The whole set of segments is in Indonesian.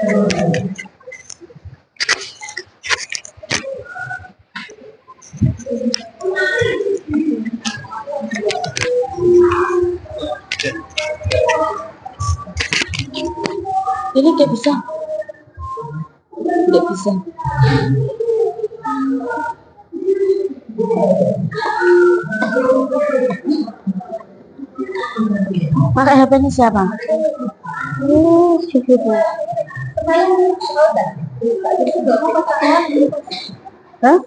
Ini nggak bisa. Nggak bisa. Pakai HP-nya siapa? Oh, gitu. Hah?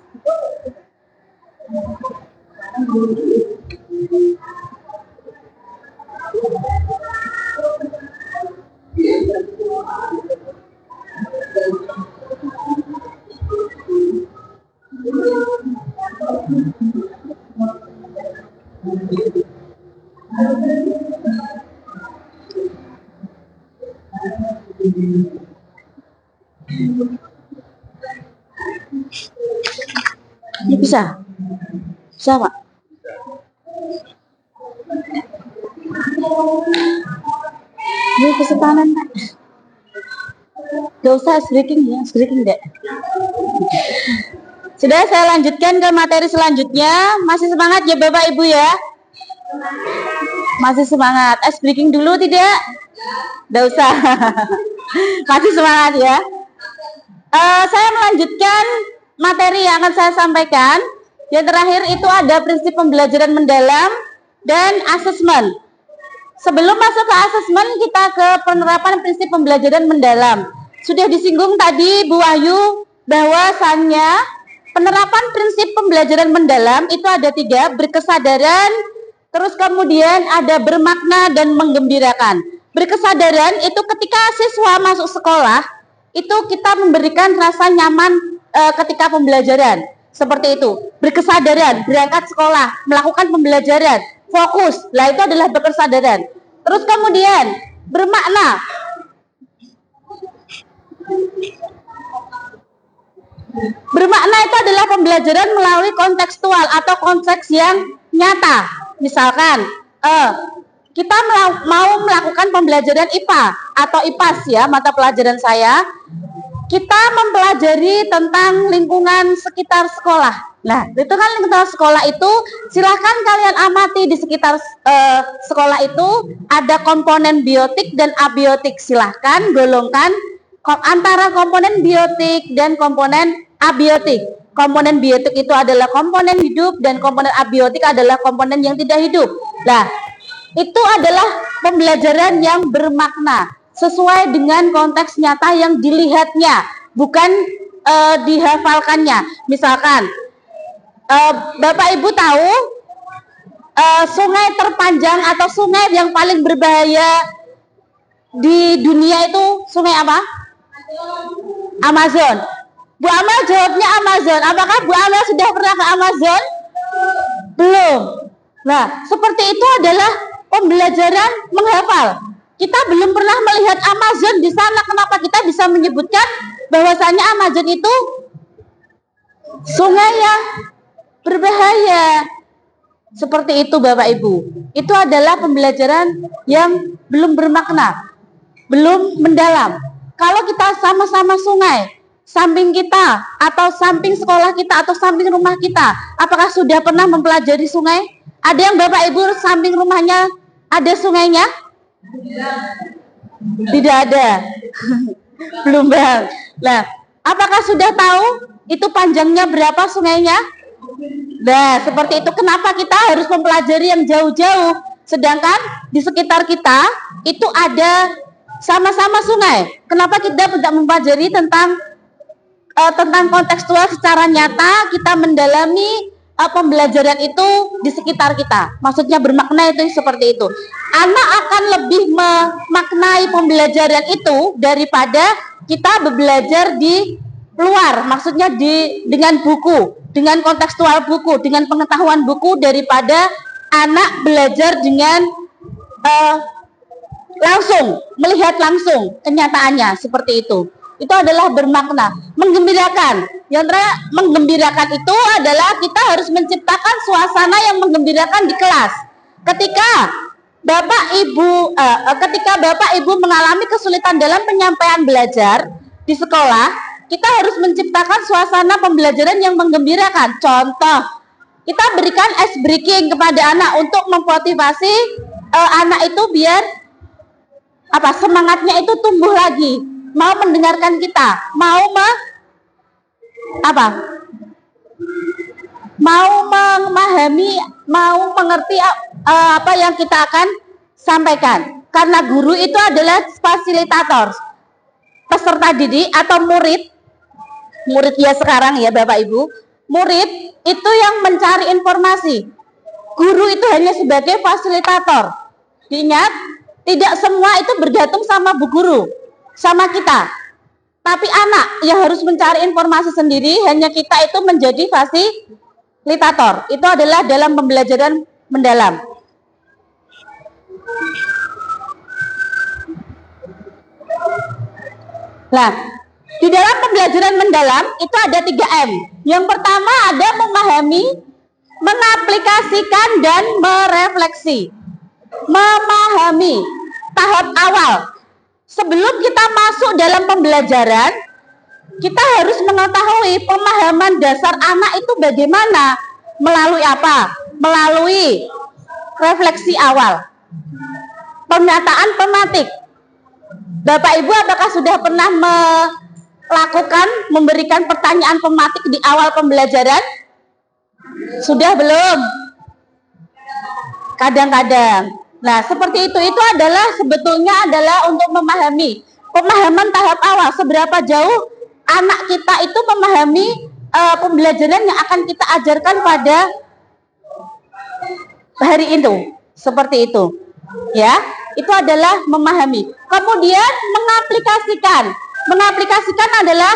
Ini bisa? Bisa, Pak? Ini kesetanan, Pak. Gak usah breaking ya, breaking deh. Sudah, saya lanjutkan ke materi selanjutnya. Masih semangat ya Bapak Ibu ya? Masih semangat. Breaking dulu tidak? Gak usah. Masih semangat ya? Saya melanjutkan materi yang akan saya sampaikan. Yang terakhir itu ada prinsip pembelajaran mendalam dan asesmen. Sebelum masuk ke asesmen, kita ke penerapan prinsip pembelajaran mendalam. Sudah disinggung tadi Bu Wahyu bahwasannya penerapan prinsip pembelajaran mendalam itu ada 3, berkesadaran, terus kemudian ada bermakna dan menggembirakan. Berkesadaran itu ketika siswa masuk sekolah, itu kita memberikan rasa nyaman ketika pembelajaran. Seperti itu, berkesadaran, berangkat sekolah, melakukan pembelajaran, fokus, lah itu adalah berkesadaran. Terus kemudian bermakna. Bermakna itu adalah pembelajaran melalui kontekstual atau konteks yang nyata. Misalkan, kita mau melakukan pembelajaran IPA atau IPAS ya, mata pelajaran saya. Kita mempelajari tentang lingkungan sekitar sekolah. Nah, itu kan lingkungan sekolah itu silahkan kalian amati di sekitar sekolah itu ada komponen biotik dan abiotik. Silahkan golongkan antara komponen biotik dan komponen abiotik. Komponen biotik itu adalah komponen hidup dan komponen abiotik adalah komponen yang tidak hidup. Nah, itu adalah pembelajaran yang bermakna sesuai dengan konteks nyata yang dilihatnya, bukan dihafalkannya. Misalkan, Bapak Ibu tahu sungai terpanjang atau sungai yang paling berbahaya di dunia itu sungai apa? Amazon. Bu Amal jawabnya Amazon. Apakah Bu Amal sudah pernah ke Amazon? Belum. Nah, seperti itu adalah pembelajaran menghafal. Kita belum pernah melihat Amazon di sana. Kenapa kita bisa menyebutkan bahwasanya Amazon itu sungai yang berbahaya? Seperti itu Bapak Ibu. Itu adalah pembelajaran yang belum bermakna, belum mendalam. Kalau kita sama-sama sungai, samping kita atau samping sekolah kita atau samping rumah kita, apakah sudah pernah mempelajari sungai? Ada yang Bapak Ibu samping rumahnya ada sungainya? Tidak ada. Belum Bang. Nah, apakah sudah tahu itu panjangnya berapa sungainya? Nah, seperti itu. Kenapa kita harus mempelajari yang jauh-jauh, sedangkan di sekitar kita itu ada sama-sama sungai? Kenapa kita tidak mempelajari tentang kontekstual secara nyata, kita mendalami pembelajaran itu di sekitar kita. Maksudnya bermakna itu seperti itu. Anak akan lebih memaknai pembelajaran itu daripada kita belajar di luar. Maksudnya dengan buku, dengan kontekstual buku, dengan pengetahuan buku, daripada anak belajar dengan langsung, melihat langsung kenyataannya seperti itu. Itu adalah bermakna. Menggembirakan. Yang menggembirakan itu adalah kita harus menciptakan suasana yang menggembirakan di kelas. Ketika Bapak Ibu, ketika Bapak Ibu mengalami kesulitan dalam penyampaian belajar di sekolah, kita harus menciptakan suasana pembelajaran yang menggembirakan. Contoh, kita berikan ice breaking kepada anak untuk memotivasi anak itu biar semangatnya itu tumbuh lagi, mau mendengarkan kita, mau memahami, mau mengerti apa yang kita akan sampaikan. Karena guru itu adalah fasilitator. Peserta didik atau murid ya sekarang ya Bapak Ibu, murid itu yang mencari informasi. Guru itu hanya sebagai fasilitator. Diingat, tidak semua itu bergantung sama bu guru, sama kita. Tapi anak yang harus mencari informasi sendiri, hanya kita itu menjadi fasilitator. Itu adalah dalam pembelajaran mendalam. Nah, di dalam pembelajaran mendalam itu ada 3M. Yang pertama ada memahami, mengaplikasikan, dan merefleksi. Memahami, tahap awal. Sebelum kita masuk dalam pembelajaran, kita harus mengetahui pemahaman dasar anak itu bagaimana. Melalui apa? Melalui refleksi awal. Pernyataan pematik. Bapak Ibu apakah sudah pernah memberikan pertanyaan pematik di awal pembelajaran? Sudah belum? Kadang-kadang. Nah, seperti itu adalah sebetulnya adalah untuk memahami. Pemahaman tahap awal, seberapa jauh anak kita itu memahami pembelajaran yang akan kita ajarkan pada hari itu. Seperti itu. Ya, itu adalah memahami. Kemudian mengaplikasikan. Mengaplikasikan adalah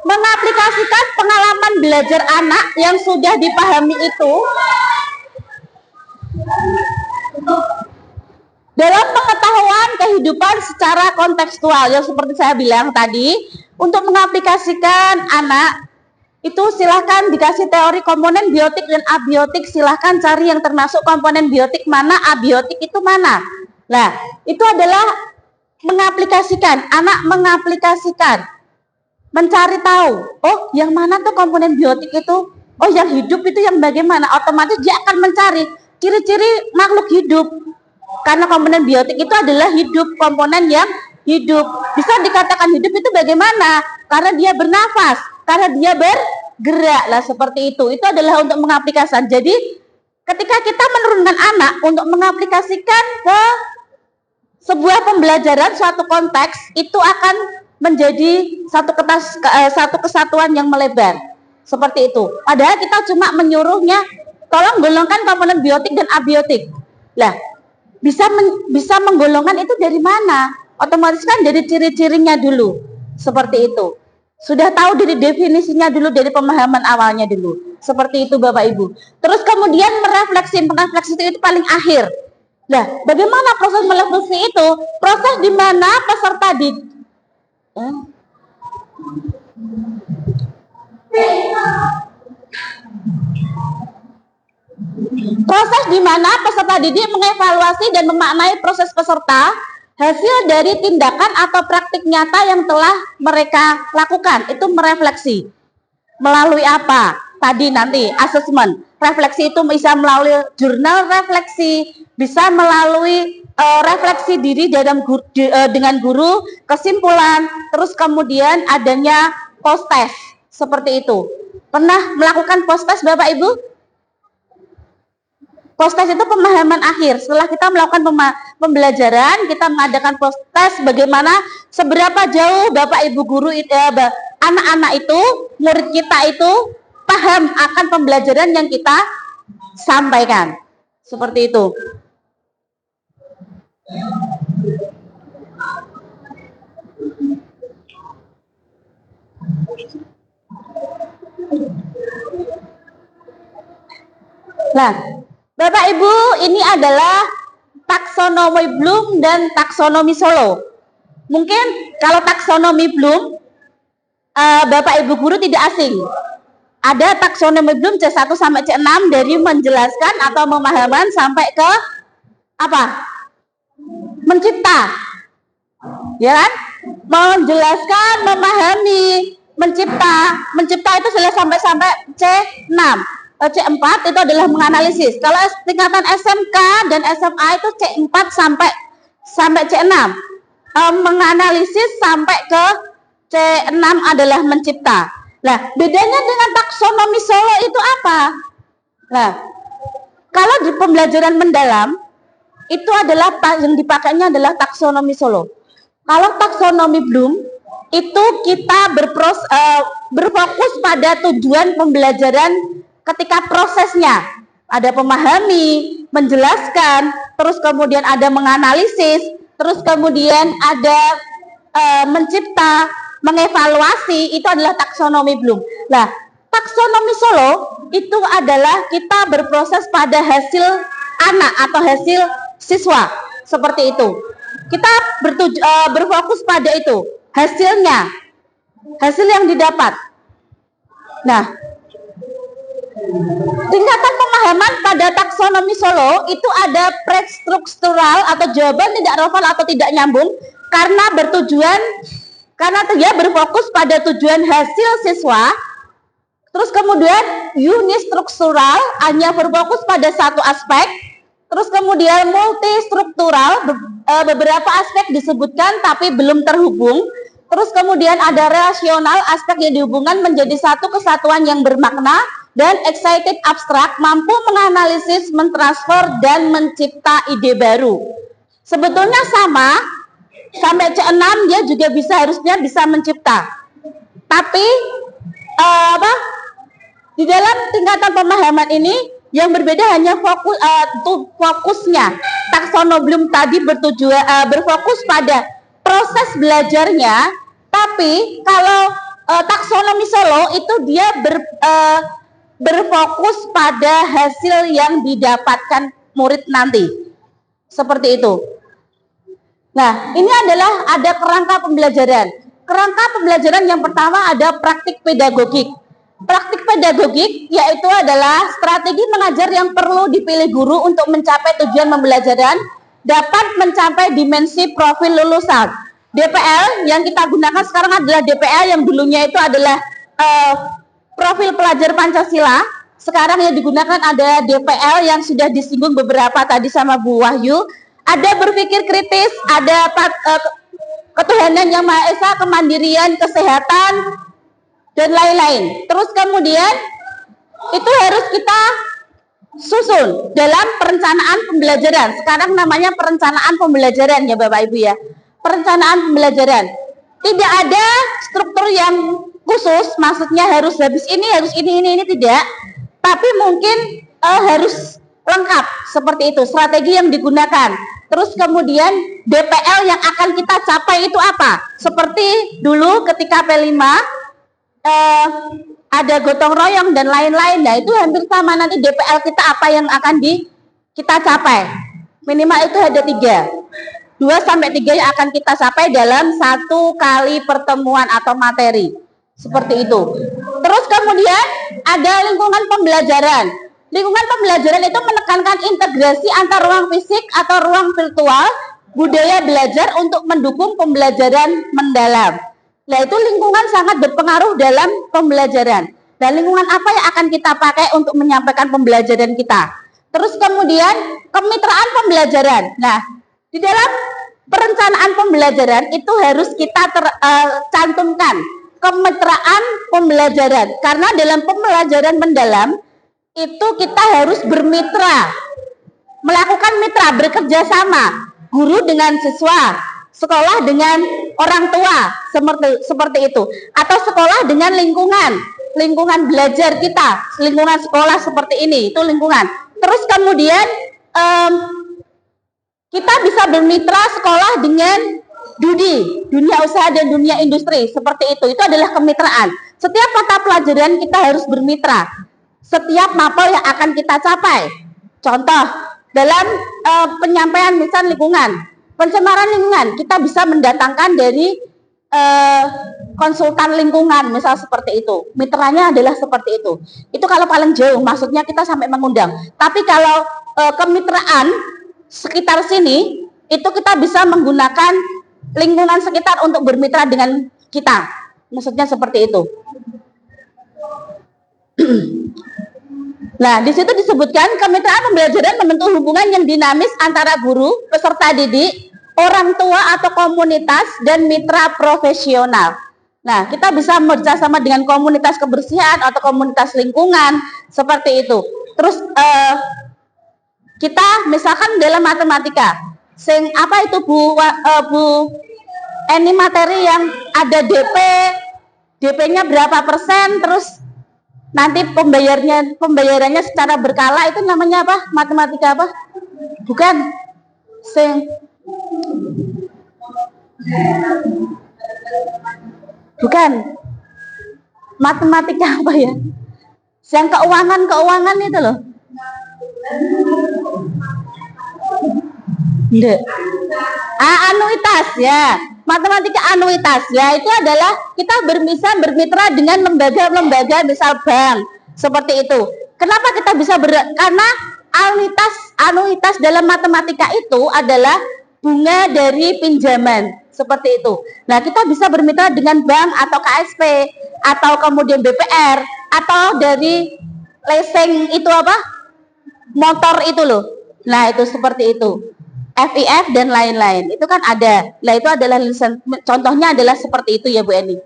mengaplikasikan pengalaman belajar anak yang sudah dipahami itu dalam pengetahuan kehidupan secara kontekstual. Yang seperti saya bilang tadi, untuk mengaplikasikan anak itu silahkan dikasih teori komponen biotik dan abiotik, silahkan cari yang termasuk komponen biotik mana, abiotik itu mana. Nah, itu adalah mengaplikasikan, anak mengaplikasikan, mencari tahu, oh yang mana tuh komponen biotik itu, oh yang hidup itu yang bagaimana, otomatis dia akan mencari ciri-ciri makhluk hidup, karena komponen biotik itu adalah hidup, komponen yang hidup. Bisa dikatakan hidup itu bagaimana? Karena dia bernafas, karena dia bergerak lah, seperti itu. Itu adalah untuk mengaplikasikan. Jadi ketika kita menurunkan anak untuk mengaplikasikan ke sebuah pembelajaran suatu konteks, itu akan menjadi satu kesatuan yang melebar. Seperti itu. Padahal kita cuma menyuruhnya, tolong golongkan komponen biotik dan abiotik. Lah, bisa menggolongkan itu dari mana? Otomatis kan dari ciri-cirinya dulu. Seperti itu. Sudah tahu dari definisinya dulu, dari pemahaman awalnya dulu. Seperti itu Bapak Ibu. Terus kemudian merefleksi itu paling akhir. Nah, bagaimana proses merefleksi itu? Proses di mana peserta proses di mana peserta didik mengevaluasi dan memaknai proses peserta, hasil dari tindakan atau praktik nyata yang telah mereka lakukan. Itu merefleksi. Melalui apa? Tadi nanti asesmen. Refleksi itu bisa melalui jurnal refleksi, bisa melalui refleksi diri dengan guru, kesimpulan, terus kemudian adanya post test. Seperti itu. Pernah melakukan post test Bapak Ibu? Post test itu pemahaman akhir. Setelah kita melakukan pembelajaran, kita mengadakan post test bagaimana seberapa jauh Bapak Ibu guru anak-anak itu, murid kita itu paham akan pembelajaran yang kita sampaikan. Seperti itu. Nah, Bapak Ibu, ini adalah taksonomi Bloom dan taksonomi Solo. Mungkin kalau taksonomi Bloom, Bapak Ibu guru tidak asing. Ada taksonomi Bloom C1 sampai C6 dari menjelaskan atau pemahaman sampai ke apa? mencipta, ya kan? Menjelaskan, memahami, mencipta itu sudah sampai C6. C4 itu adalah menganalisis. Kalau tingkatan SMK dan SMA itu C4 sampai C6. Menganalisis sampai ke C6 adalah mencipta. Nah, bedanya dengan taksonomi Solo itu apa? Nah, kalau di pembelajaran mendalam itu adalah yang dipakainya adalah taksonomi Solo. Kalau taksonomi Bloom itu kita berfokus pada tujuan pembelajaran ketika prosesnya. Ada memahami, menjelaskan, terus kemudian ada menganalisis, terus kemudian ada mencipta, mengevaluasi, itu adalah taksonomi Bloom. Nah, taksonomi Solo itu adalah kita berproses pada hasil anak atau hasil siswa, seperti itu. Kita berfokus pada itu, hasilnya, hasil yang didapat. Nah, tingkatan pemahaman pada taksonomi Solo itu ada prestruktural atau jawaban tidak relevan atau tidak nyambung karena dia berfokus pada tujuan hasil siswa. Terus kemudian unistruktural hanya berfokus pada satu aspek. Terus kemudian multistruktural, beberapa aspek disebutkan tapi belum terhubung. Terus kemudian ada relasional, aspek yang dihubungkan menjadi satu kesatuan yang bermakna. Dan excited abstrak, mampu menganalisis, mentransfer, dan mencipta ide baru. Sebetulnya sama, sampai C6 dia juga harusnya bisa mencipta. Tapi di dalam tingkatan pemahaman ini yang berbeda hanya fokusnya. Taksonomi Bloom tadi berfokus pada proses belajarnya, tapi kalau taksonomi Solo itu dia berfokus pada hasil yang didapatkan murid nanti. Seperti itu. Nah, ini adalah ada kerangka pembelajaran. Kerangka pembelajaran yang pertama ada praktik pedagogik. Praktik pedagogik yaitu adalah strategi mengajar yang perlu dipilih guru untuk mencapai tujuan pembelajaran dapat mencapai dimensi profil lulusan. DPL yang kita gunakan sekarang adalah DPL yang dulunya itu adalah profil pelajar Pancasila. Sekarang yang digunakan ada DPL yang sudah disinggung beberapa tadi sama Bu Wahyu. Ada berpikir kritis, ada ketuhanan yang Maha Esa, kemandirian, kesehatan, dan lain-lain. Terus kemudian itu harus kita susun dalam perencanaan pembelajaran. Sekarang namanya perencanaan pembelajaran ya Bapak Ibu ya. Perencanaan pembelajaran. Tidak ada struktur yang khusus, maksudnya harus habis ini tidak. Tapi mungkin harus lengkap seperti itu strategi yang digunakan. Terus kemudian DPL yang akan kita capai itu apa? Seperti dulu ketika P5 ada gotong royong dan lain-lain. Nah itu hampir sama nanti DPL kita apa yang akan kita capai. Minimal itu ada 3. 2 sampai 3 yang akan kita capai dalam 1 kali pertemuan atau materi. Seperti itu. Terus kemudian ada lingkungan pembelajaran. Lingkungan pembelajaran itu menekankan integrasi antar ruang fisik atau ruang virtual, budaya belajar untuk mendukung pembelajaran mendalam. Nah itu lingkungan sangat berpengaruh dalam pembelajaran. Dan lingkungan apa yang akan kita pakai untuk menyampaikan pembelajaran kita. Terus kemudian kemitraan pembelajaran. Nah di dalam perencanaan pembelajaran itu harus kita cantumkan kemitraan pembelajaran. Karena dalam pembelajaran mendalam itu kita harus bermitra, melakukan mitra, bekerja sama, guru dengan siswa, sekolah dengan orang tua, seperti itu, atau sekolah dengan lingkungan belajar kita, lingkungan sekolah seperti ini, itu lingkungan. Terus kemudian kita bisa bermitra sekolah dengan dunia usaha dan dunia industri, seperti itu adalah kemitraan. Setiap mata pelajaran kita harus bermitra. Setiap mapel yang akan kita capai. Contoh, dalam penyampaian misal lingkungan, pencemaran lingkungan, kita bisa mendatangkan dari konsultan lingkungan, misal seperti itu. Mitranya adalah seperti itu. Itu kalau paling jauh, maksudnya kita sampai mengundang. Tapi kalau kemitraan sekitar sini, itu kita bisa menggunakan lingkungan sekitar untuk bermitra dengan kita. Maksudnya seperti itu. Nah, di situ disebutkan kemitraan pembelajaran membentuk hubungan yang dinamis antara guru, peserta didik, orang tua atau komunitas, dan mitra profesional. Nah, kita bisa bekerjasama dengan komunitas kebersihan atau komunitas lingkungan, seperti itu. Terus kita misalkan dalam matematika, apa itu Bu ini materi yang ada DP-nya berapa persen, terus nanti pembayarannya secara berkala, itu namanya apa? Matematika apa? Bukan. Bukan. Matematika apa ya? Yang keuangan itu loh. Enggak. Anuitas ya. Matematika anuitas ya, itu adalah kita bisa bermitra dengan lembaga-lembaga misal bank, seperti itu. Kenapa kita bisa karena anuitas dalam matematika itu adalah bunga dari pinjaman, seperti itu. Nah, kita bisa bermitra dengan bank atau KSP atau kemudian BPR atau dari leasing itu apa? Motor itu loh. Nah, itu seperti itu. FIF dan lain-lain, itu kan ada. Nah, itu adalah contohnya adalah seperti itu ya Bu Eni.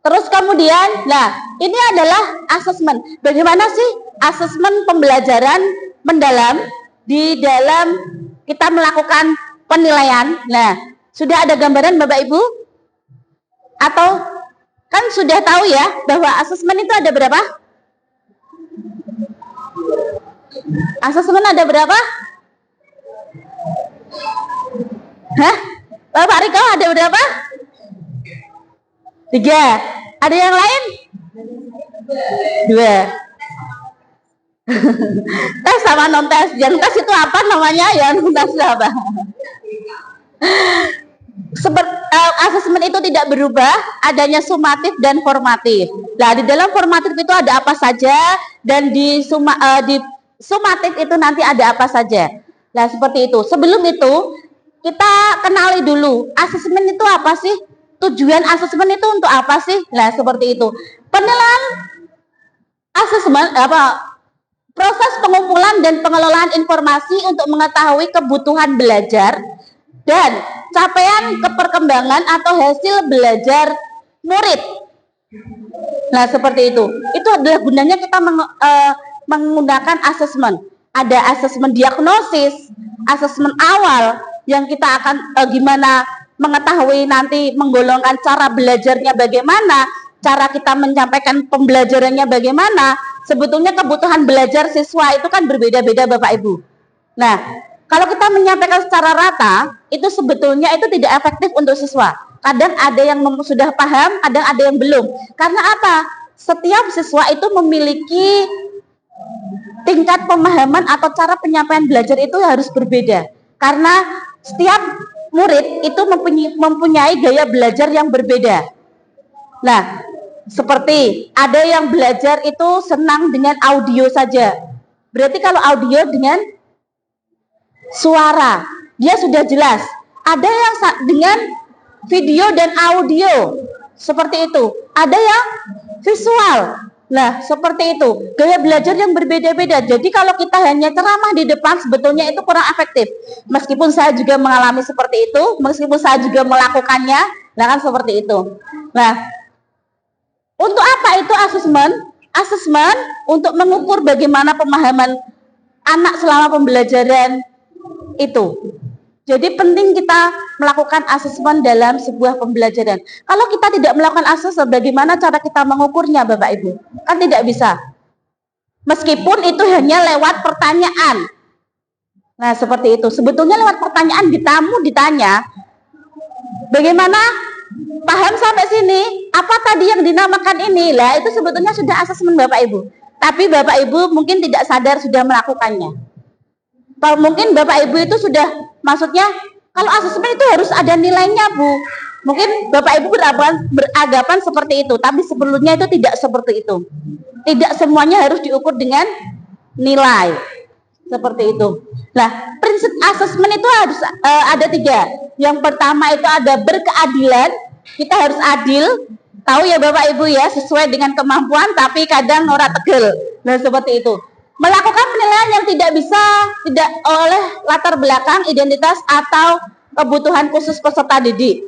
Terus kemudian, nah ini adalah asesmen. Bagaimana sih asesmen pembelajaran mendalam di dalam kita melakukan penilaian? Nah, sudah ada gambaran Bapak Ibu? Atau kan sudah tahu ya bahwa asesmen itu ada berapa? Asesmen ada berapa? Hah? Pak Riko ada berapa? 3. Ada yang lain? 2. Tes sama non tes. Yang tes itu apa namanya? Yang non tes apa? Asesmen itu tidak berubah, adanya sumatif dan formatif. Nah, di dalam formatif itu ada apa saja, dan di sumatif itu nanti ada apa saja. Nah, seperti itu. Sebelum itu, kita kenali dulu, asesmen itu apa sih? Tujuan asesmen itu untuk apa sih? Nah, seperti itu. Penilaian asesmen proses pengumpulan dan pengelolaan informasi untuk mengetahui kebutuhan belajar dan capaian keperkembangan atau hasil belajar murid. Nah, seperti itu. Itu adalah gunanya kita menggunakan asesmen. Ada asesmen diagnosis, asesmen awal yang kita akan gimana mengetahui nanti menggolongkan cara belajarnya bagaimana, cara kita menyampaikan pembelajarannya bagaimana. Sebetulnya kebutuhan belajar siswa itu kan berbeda-beda Bapak Ibu. Nah, kalau kita menyampaikan secara rata, itu sebetulnya itu tidak efektif untuk siswa. Kadang ada yang sudah paham, kadang ada yang belum. Karena apa? Setiap siswa itu memiliki tingkat pemahaman atau cara penyampaian belajar itu harus berbeda. Karena setiap murid itu mempunyai gaya belajar yang berbeda. Nah, seperti ada yang belajar itu senang dengan audio saja. Berarti kalau audio dengan suara, dia sudah jelas. Ada yang dengan video dan audio, seperti itu. Ada yang visual. Nah, seperti itu. Gaya belajar yang berbeda-beda. Jadi kalau kita hanya ceramah di depan, sebetulnya itu kurang efektif. Meskipun saya juga mengalami seperti itu, meskipun saya juga melakukannya, nah kan seperti itu. Nah, untuk apa itu asesmen? Asesmen untuk mengukur bagaimana pemahaman anak selama pembelajaran itu. Jadi penting kita melakukan asesmen dalam sebuah pembelajaran. Kalau kita tidak melakukan asesmen, bagaimana cara kita mengukurnya Bapak Ibu? Kan tidak bisa. Meskipun itu hanya lewat pertanyaan. Nah, seperti itu. Sebetulnya lewat pertanyaan ditanya, bagaimana paham sampai sini? Apa tadi yang dinamakan ini? Lah, itu sebetulnya sudah asesmen Bapak Ibu. Tapi Bapak Ibu mungkin tidak sadar sudah melakukannya. Mungkin Bapak Ibu itu sudah, maksudnya kalau asesmen itu harus ada nilainya Bu. Mungkin Bapak Ibu beranggapan seperti itu, tapi sebelumnya itu tidak seperti itu. Tidak semuanya harus diukur dengan nilai. Seperti itu. Nah, prinsip asesmen itu harus ada 3. Yang pertama itu ada berkeadilan. Kita harus adil. Tahu ya Bapak Ibu ya, sesuai dengan kemampuan, tapi kadang ora tegel. Nah, seperti itu. Melakukan penilaian yang tidak oleh latar belakang, identitas, atau kebutuhan khusus peserta didik.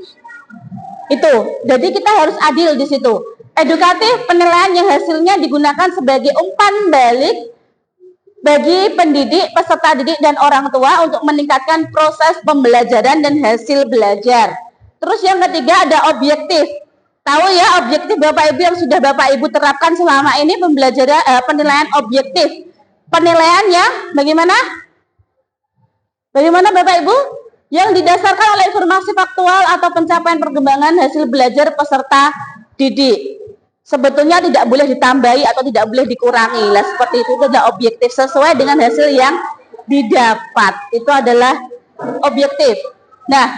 Itu. Jadi kita harus adil di situ. Edukatif, penilaian yang hasilnya digunakan sebagai umpan balik bagi pendidik, peserta didik, dan orang tua untuk meningkatkan proses pembelajaran dan hasil belajar. Terus yang ketiga ada objektif. Tahu ya objektif Bapak Ibu yang sudah Bapak Ibu terapkan selama ini pembelajaran penilaian objektif. Penilaiannya bagaimana? Bagaimana Bapak Ibu? Yang didasarkan oleh informasi faktual atau pencapaian perkembangan hasil belajar peserta didik. Sebetulnya tidak boleh ditambahi atau tidak boleh dikurangi. Lah seperti itu adalah objektif sesuai dengan hasil yang didapat. Itu adalah objektif. Nah,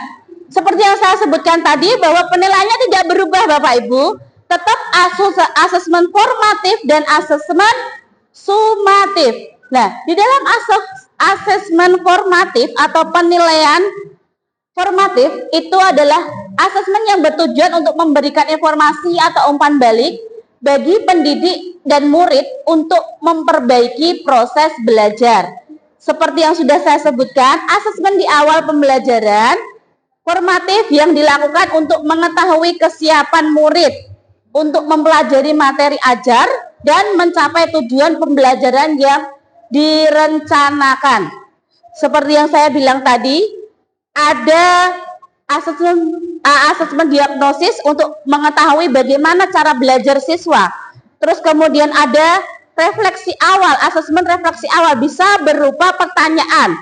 seperti yang saya sebutkan tadi bahwa penilaiannya tidak berubah Bapak Ibu, tetap asesmen formatif dan asesmen sumatif. Nah, di dalam asesmen formatif atau penilaian formatif itu adalah asesmen yang bertujuan untuk memberikan informasi atau umpan balik bagi pendidik dan murid untuk memperbaiki proses belajar. Seperti yang sudah saya sebutkan, asesmen di awal pembelajaran formatif yang dilakukan untuk mengetahui kesiapan murid untuk mempelajari materi ajar dan mencapai tujuan pembelajaran yang direncanakan. Seperti yang saya bilang tadi, ada asesmen diagnosis untuk mengetahui bagaimana cara belajar siswa. Terus kemudian ada refleksi awal, asesmen refleksi awal bisa berupa pertanyaan.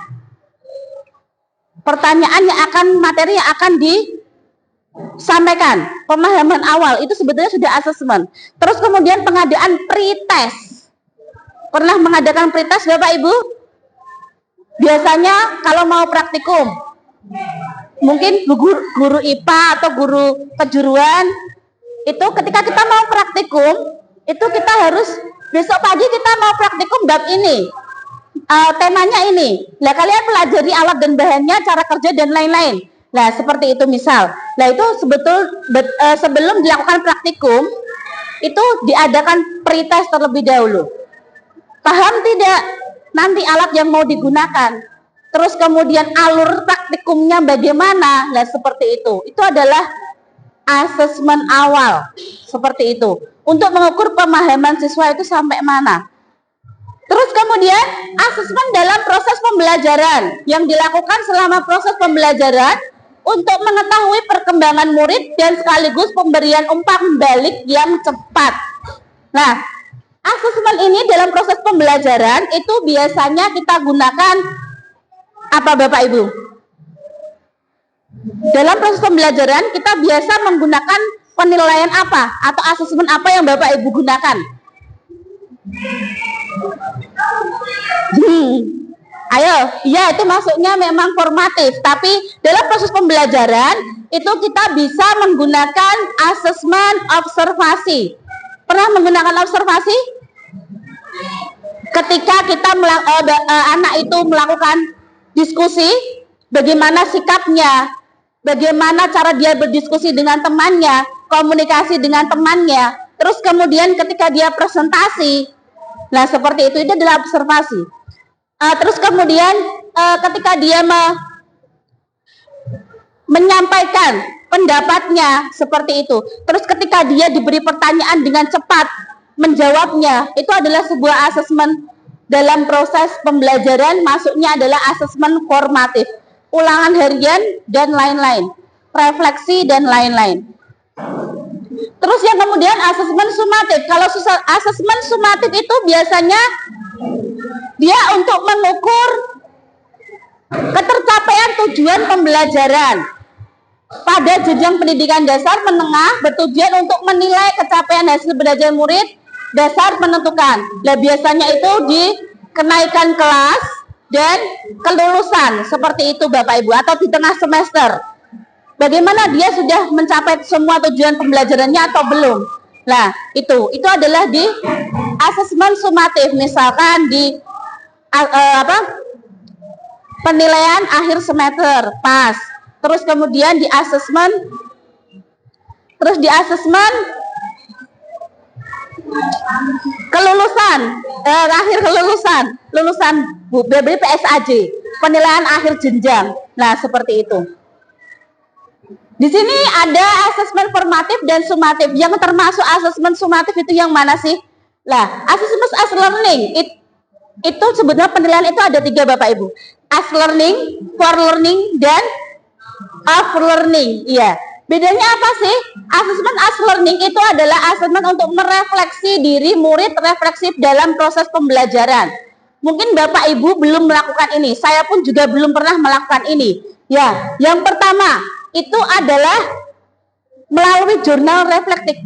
Pertanyaan yang materi yang akan disampaikan, pemahaman awal itu sebetulnya sudah asesmen. Terus kemudian pengadaan pretest. Pernah mengadakan pretest Bapak Ibu? Biasanya kalau mau praktikum, mungkin guru IPA atau guru kejuruan itu ketika kita mau praktikum itu kita harus besok pagi kita mau praktikum bab ini, temanya ini. Nah kalian pelajari alat dan bahannya, cara kerja dan lain-lain. Nah seperti itu misal. Nah itu sebelum dilakukan praktikum itu diadakan pretest terlebih dahulu. Paham tidak nanti alat yang mau digunakan? Terus kemudian alur praktikumnya bagaimana? Nah seperti itu. Itu adalah asesmen awal. Seperti itu. Untuk mengukur pemahaman siswa itu sampai mana. Terus kemudian asesmen dalam proses pembelajaran. Yang dilakukan selama proses pembelajaran untuk mengetahui perkembangan murid dan sekaligus pemberian umpan balik yang cepat. Nah, asesmen ini dalam proses pembelajaran itu biasanya kita gunakan apa Bapak Ibu? Dalam proses pembelajaran kita biasa menggunakan penilaian apa atau asesmen apa yang Bapak Ibu gunakan? Ayo, ya itu masuknya memang formatif, tapi dalam proses pembelajaran itu kita bisa menggunakan asesmen observasi. Pernah menggunakan observasi? Ketika kita anak itu melakukan diskusi, bagaimana sikapnya, bagaimana cara dia berdiskusi dengan temannya, komunikasi dengan temannya, terus kemudian ketika dia presentasi, nah seperti itu adalah observasi. Terus kemudian ketika dia menyampaikan pendapatnya seperti itu, terus ketika dia diberi pertanyaan dengan cepat menjawabnya, itu adalah sebuah asesmen dalam proses pembelajaran. Masuknya adalah asesmen formatif, ulangan harian dan lain-lain, refleksi dan lain-lain. Terus yang kemudian asesmen sumatif. Kalau asesmen sumatif itu biasanya dia untuk mengukur ketercapaian tujuan pembelajaran pada jenjang pendidikan dasar menengah, bertujuan untuk menilai capaian hasil belajar murid dasar menentukan. Nah, biasanya itu di kenaikan kelas dan kelulusan seperti itu Bapak Ibu, atau di tengah semester. Bagaimana dia sudah mencapai semua tujuan pembelajarannya atau belum? Nah, itu adalah di asesmen sumatif. Misalkan di apa? Penilaian akhir semester, pas. Terus kemudian di asesmen, kelulusan, akhir lulusan PSAJ, penilaian akhir jenjang. Nah, seperti itu. Di sini ada asesmen formatif dan sumatif. Yang termasuk asesmen sumatif itu yang mana sih? Lah, asesmen as learning itu sebenarnya penilaian itu ada 3 Bapak Ibu. As learning, for learning, dan of learning. Iya. Bedanya apa sih? Asesmen as learning itu adalah asesmen untuk merefleksi diri murid refleksif dalam proses pembelajaran. Mungkin Bapak Ibu belum melakukan ini. Saya pun juga belum pernah melakukan ini. Ya, yang pertama itu adalah melalui jurnal reflektif.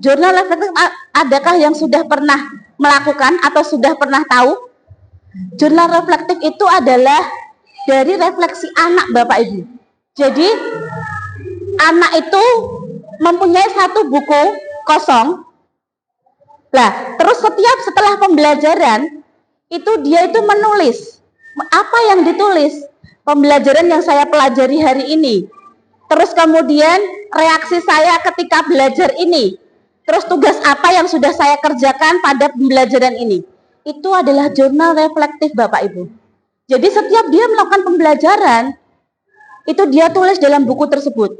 Jurnal reflektif adakah yang sudah pernah melakukan atau sudah pernah tahu? Jurnal reflektif itu adalah dari refleksi anak Bapak Ibu. Jadi anak itu mempunyai satu buku kosong. Lah, terus setelah pembelajaran itu dia itu menulis. Apa yang ditulis? Pembelajaran yang saya pelajari hari ini. Terus kemudian reaksi saya ketika belajar ini. Terus tugas apa yang sudah saya kerjakan pada pembelajaran ini. Itu adalah jurnal reflektif Bapak Ibu. Jadi setiap dia melakukan pembelajaran, itu dia tulis dalam buku tersebut.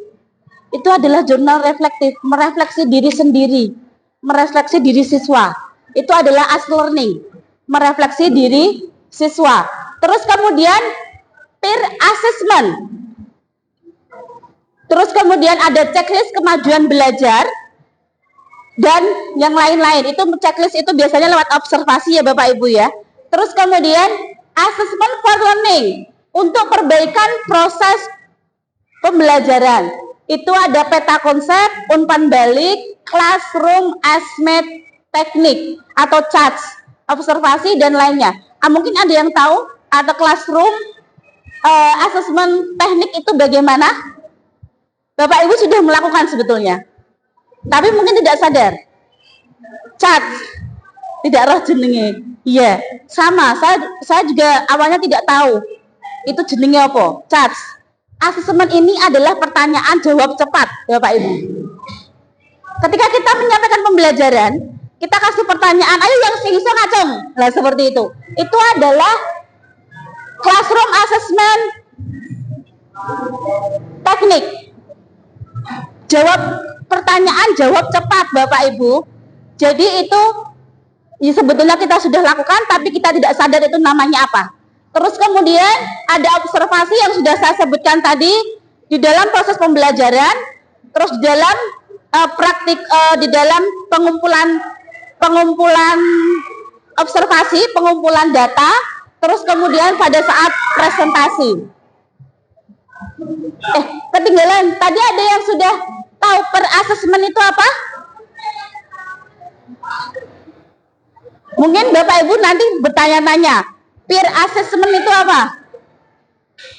Itu adalah jurnal reflektif, merefleksi diri sendiri, merefleksi diri siswa. Itu adalah as learning, merefleksi diri siswa. Terus kemudian peer assessment. Terus kemudian ada checklist kemajuan belajar dan yang lain-lain. Itu checklist itu biasanya lewat observasi ya Bapak Ibu ya. Terus kemudian assessment for learning untuk perbaikan proses pembelajaran. Itu ada peta konsep, umpan balik, classroom assessment teknik atau charts, observasi dan lainnya. Mungkin ada yang tahu atau classroom assessment teknik itu bagaimana? Bapak Ibu sudah melakukan sebetulnya, tapi mungkin tidak sadar. Cat, tidak roh jenenge. Iya, sama. Saya juga awalnya tidak tahu itu jenenge apa. Cat. Asesmen ini adalah pertanyaan jawab cepat, Bapak Ibu. Ketika kita menyampaikan pembelajaran, kita kasih pertanyaan, ayo yang sing iso ngacung. Nah, seperti itu. Itu adalah classroom assessment teknik. Jawab pertanyaan, jawab cepat Bapak Ibu. Jadi itu ya sebetulnya kita sudah lakukan, tapi kita tidak sadar itu namanya apa. Terus kemudian ada observasi yang sudah saya sebutkan tadi di dalam proses pembelajaran, terus di dalam di dalam pengumpulan observasi, pengumpulan data, terus kemudian pada saat presentasi. Ketinggalan. Tadi ada yang sudah tahu per assessment itu apa? Mungkin Bapak Ibu nanti bertanya-tanya, peer assessment itu apa?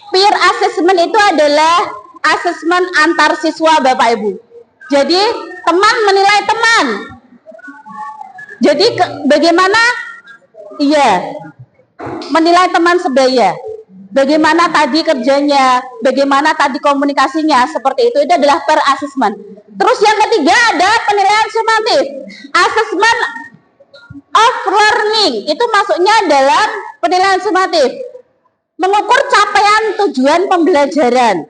Peer assessment itu adalah asesmen antar siswa Bapak Ibu. Jadi teman menilai teman. Jadi bagaimana? Iya, menilai teman sebaya. Bagaimana tadi kerjanya, bagaimana tadi komunikasinya, seperti itu adalah per assessment. Terus yang ketiga ada penilaian sumatif, assessment of learning. Itu masuknya dalam penilaian sumatif, mengukur capaian tujuan pembelajaran.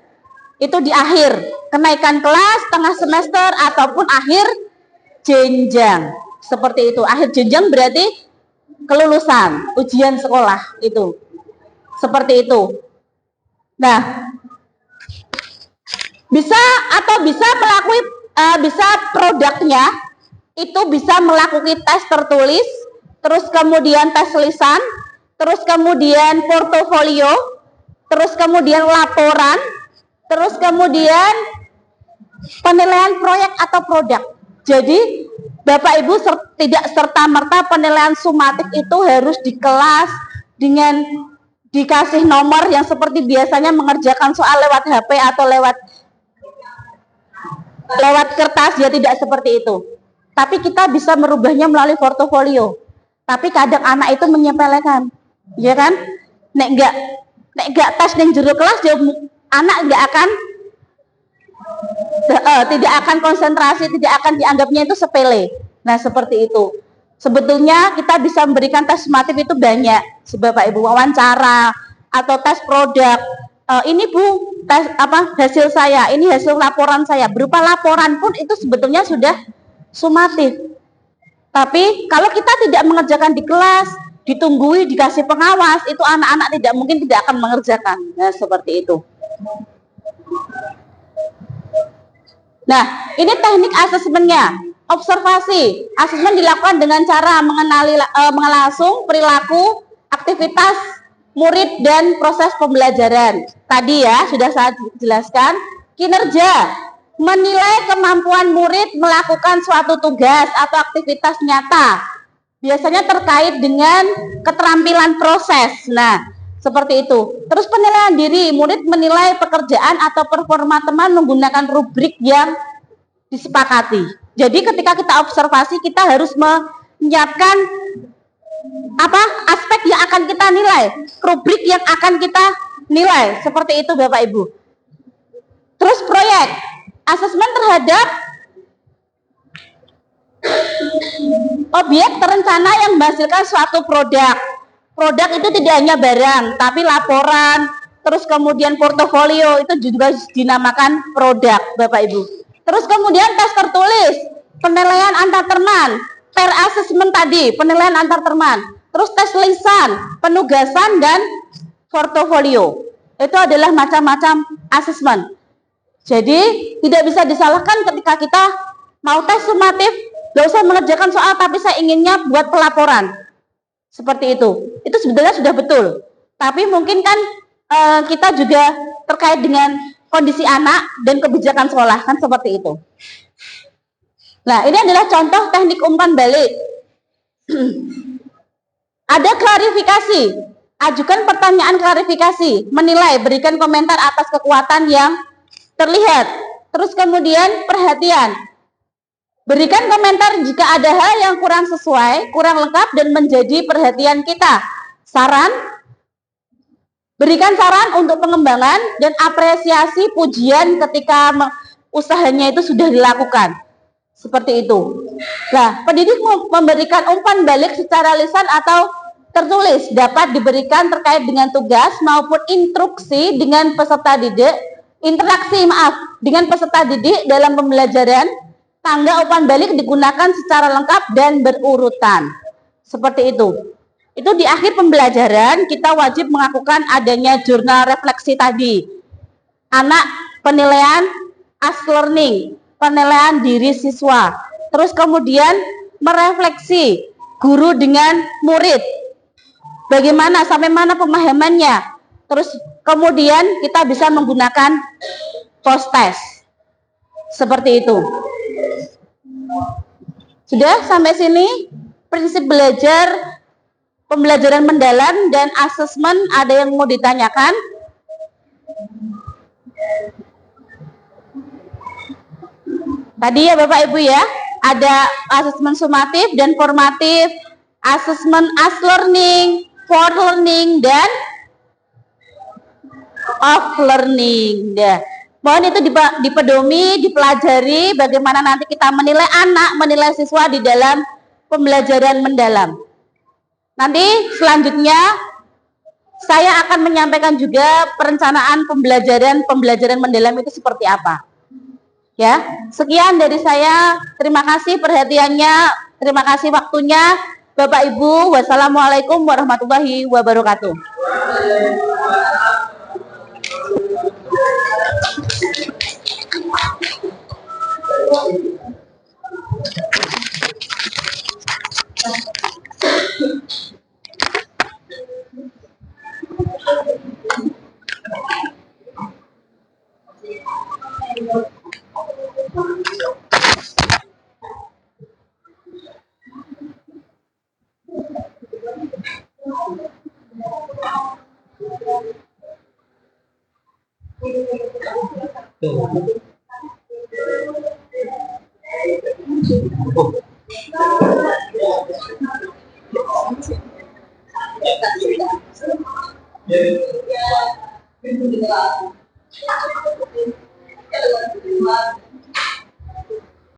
Itu di akhir kenaikan kelas, tengah semester ataupun akhir jenjang. Seperti itu. Akhir jenjang berarti kelulusan, ujian sekolah itu. Seperti itu. Nah, bisa produknya itu bisa melakukan tes tertulis, terus kemudian tes lisan, terus kemudian portofolio, terus kemudian laporan, terus kemudian penilaian proyek atau produk. Jadi Bapak Ibu tidak serta-merta penilaian sumatif itu harus di kelas dengan dikasih nomor yang seperti biasanya mengerjakan soal lewat HP atau lewat kertas, ya tidak seperti itu. Tapi kita bisa merubahnya melalui portofolio. Tapi kadang anak itu menyepelekan. ya kan? Nek enggak tes ning jero kelas anak enggak akan tidak akan konsentrasi, tidak akan dianggapnya itu sepele. Nah, seperti itu. Sebetulnya kita bisa memberikan tes sumatif itu banyak, Bapak Ibu, wawancara atau tes produk. Ini Bu, tes apa hasil saya, ini hasil laporan saya. Berupa laporan pun itu sebetulnya sudah sumatif. Tapi kalau kita tidak mengerjakan di kelas, ditunggui, dikasih pengawas, itu anak-anak tidak mungkin tidak akan mengerjakan. Nah, seperti itu. Nah, ini teknik asesmennya. Observasi. Asesmen dilakukan dengan cara mengenali perilaku, aktivitas murid dan proses pembelajaran. Tadi ya, sudah saya jelaskan. Kinerja. Menilai kemampuan murid melakukan suatu tugas atau aktivitas nyata. Biasanya terkait dengan keterampilan proses. Nah, seperti itu. Terus penilaian diri, murid menilai pekerjaan atau performa teman menggunakan rubrik yang disepakati. Jadi ketika kita observasi, kita harus menyiapkan apa aspek yang akan kita nilai, rubrik yang akan kita nilai. Seperti itu Bapak Ibu. Terus proyek, asesmen terhadap objek terencana yang menghasilkan suatu produk. Produk itu tidak hanya barang, tapi laporan, terus kemudian portofolio, itu juga dinamakan produk, Bapak Ibu. Terus kemudian tes tertulis, penilaian antar teman, pair assessment tadi, penilaian antar teman. Terus tes lisan, penugasan, dan portofolio. Itu adalah macam-macam assessment. Jadi, tidak bisa disalahkan ketika kita mau tes sumatif, gak usah mengerjakan soal, tapi saya inginnya buat pelaporan. Seperti itu. Itu sebetulnya sudah betul. Tapi mungkin kan kita juga terkait dengan kondisi anak dan kebijakan sekolah, kan seperti itu. Nah, ini adalah contoh teknik umpan balik. Ada klarifikasi. Ajukan pertanyaan klarifikasi. Menilai, berikan komentar atas kekuatan yang terlihat. Terus kemudian perhatian. Berikan komentar jika ada hal yang kurang sesuai, kurang lengkap, dan menjadi perhatian kita. Saran, berikan saran untuk pengembangan dan apresiasi pujian ketika usahanya itu sudah dilakukan. Seperti itu. Nah, pendidik memberikan umpan balik secara lisan atau tertulis dapat diberikan terkait dengan tugas maupun instruksi dengan peserta didik, dengan peserta didik dalam pembelajaran. Tangga umpan balik digunakan secara lengkap dan berurutan. Seperti itu. Itu di akhir pembelajaran kita wajib melakukan adanya jurnal refleksi tadi. Anak penilaian as learning, penilaian diri siswa. Terus kemudian merefleksi guru dengan murid. Bagaimana, sampai mana pemahamannya. Terus kemudian kita bisa menggunakan post test. Seperti itu. Sudah sampai sini prinsip belajar, pembelajaran mendalam dan asesmen, ada yang mau ditanyakan? Tadi ya Bapak Ibu ya, ada asesmen sumatif dan formatif, asesmen as learning, for learning, dan off learning. Mohon itu dipedomi, dipelajari bagaimana nanti kita menilai anak, menilai siswa di dalam pembelajaran mendalam. Nanti selanjutnya saya akan menyampaikan juga perencanaan pembelajaran mendalam itu seperti apa. Ya, sekian dari saya. Terima kasih perhatiannya, terima kasih waktunya, Bapak Ibu. Wassalamualaikum warahmatullahi wabarakatuh. Oh.